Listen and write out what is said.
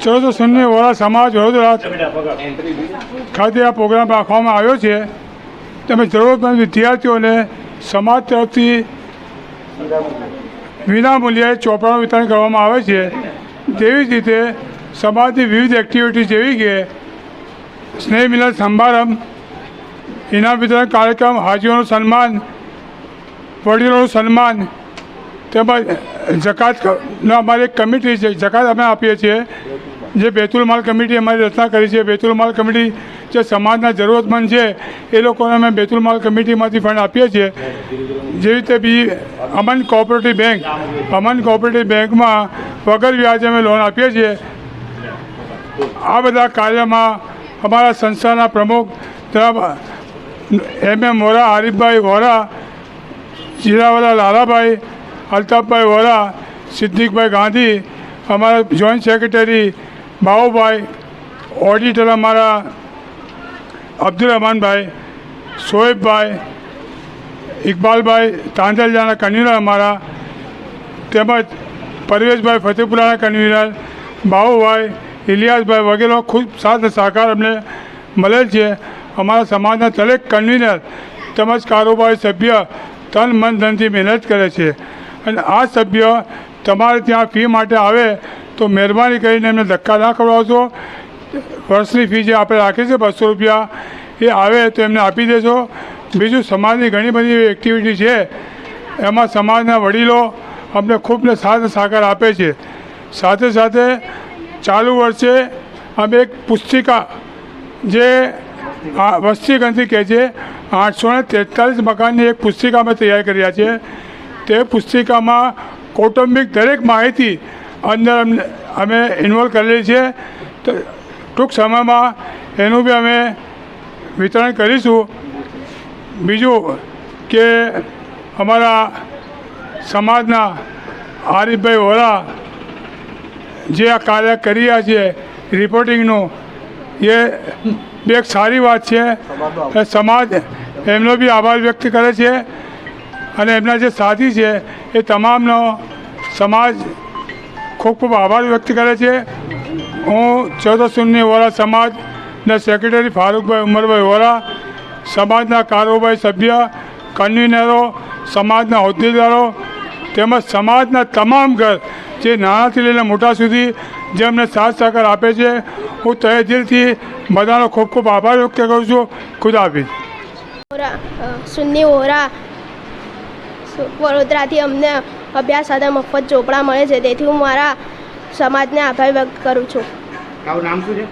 ચલો તો સુન્ની વોરા સમાજ વડોદરા ખાતે આ પ્રોગ્રામ રાખવામાં આવ્યો છે. તમે જરૂરતમંદ વિદ્યાર્થીઓને સમાજ તરફથી વિનામૂલ્યે ચોપડાનું વિતરણ કરવામાં આવે છે. તેવી જ રીતે સમાજની વિવિધ એક્ટિવિટી જેવી કે સ્નેહ મિલન સમારંભ, ઇનામ વિતરણ કાર્યક્રમ, હાજીઓનું સન્માન, વડીલોનું સન્માન તેમજ જકાતનો અમારી એક કમિટી છે. જકાત અમે આપીએ છીએ, જે બેતુલ માલ કમિટી અમારી રચના કરી છે. બેતુલ માલ કમિટી જે સમાજના જરૂરતમંદ છે એ લોકોને અમે બેતુલ માલ કમિટીમાંથી ફંડ આપીએ છીએ. જેવી રીતે બી અમન કોઓપરેટિવ બેંકમાં વગર વ્યાજે અમે લોન આપીએ છીએ. આ બધા કાર્યમાં અમારા સંસ્થાના પ્રમુખ જનાબ MM વોરા, આરીફભાઈ વોરા, જીરાવાલા લાલાભાઈ, અલ્તાફભાઈ વોરા, સિદ્દીકભાઈ ગાંધી, અમારા જોઈન્ટ સેક્રેટરી બાબુભાઈ, ઓડિટર અમારા અબ્દુલ રહેમાનભાઈ, શોએબભાઈ, ઇકબાલભાઈ, તાંજલિયાના કન્વીનર અમારા, તેમજ પરવેશભાઈ ફતેપુરાના કન્વીનર, બાબુભાઈ, ઇલિયાસભાઈ વગેરે ખૂબ સાથ સહકાર અમને મળેલ છે. અમારા સમાજના દરેક કન્વીનર તેમજ કારોબારી સભ્ય તન મન ધનથી મહેનત કરે છે. અને આ સભ્ય તમારે ત્યાં ફી માટે આવે તો મહેરબાની કરીને એમને ધક્કા ના ખવડાવશો. વર્ષની ફી જે આપણે રાખીએ છીએ 200 રૂપિયા, એ આવે તો એમને આપી દેશો. બીજું, સમાજની ઘણી બધી એવી એક્ટિવિટી છે, એમાં સમાજના વડીલો અમને ખૂબ સાથ સહકાર આપે છે. સાથે સાથે ચાલુ વર્ષે અમે એક પુસ્તિકા, જે વસ્તી ગણતરી કહે છે, 843 મકાનની એક પુસ્તિકા અમે તૈયાર કર્યા છે. તે પુસ્તિકામાં કૌટુંબિક દરેક માહિતી અંદર અમે ઇન્વોલ્વ કરેલી છે. તો ટૂંક સમયમાં એનું બી અમે વિતરણ કરીશું. બીજું કે અમારા સમાજના આરીફભાઈ વોરા જે આ કાર્ય કરી રહ્યા છે રિપોર્ટિંગનું, એ બી એક સારી વાત છે. સમાજ એમનો બી આભાર વ્યક્ત કરે છે અને એમના જે સાથી છે એ તમામનો સમાજ ખૂબ ખૂબ આભાર વ્યક્ત કરે છે. હું 14 સુન્ની વોરા સમાજના સેક્રેટરી ફારૂકભાઈ ઉમરભાઈ વોરા, સમાજના કારોબારી સભ્ય, કન્વીનરો, સમાજના હોદ્દેદારો તેમજ સમાજના તમામ ઘર, જે નાનાથી લઈને મોટા સુધી જે અમને સાથ સહકાર આપે છે, હું તહે દિલથી બધાનો ખૂબ ખૂબ આભાર વ્યક્ત કરું છું. ખુદ હાફિઝ. સુન્ની વોરા વડોદરાથી અમને અભ્યાસ સાથે મફત ચોપડા મળે છે, તેથી હું મારા સમાજને આભાર વ્યક્ત કરું છું. તારું નામ શું છે?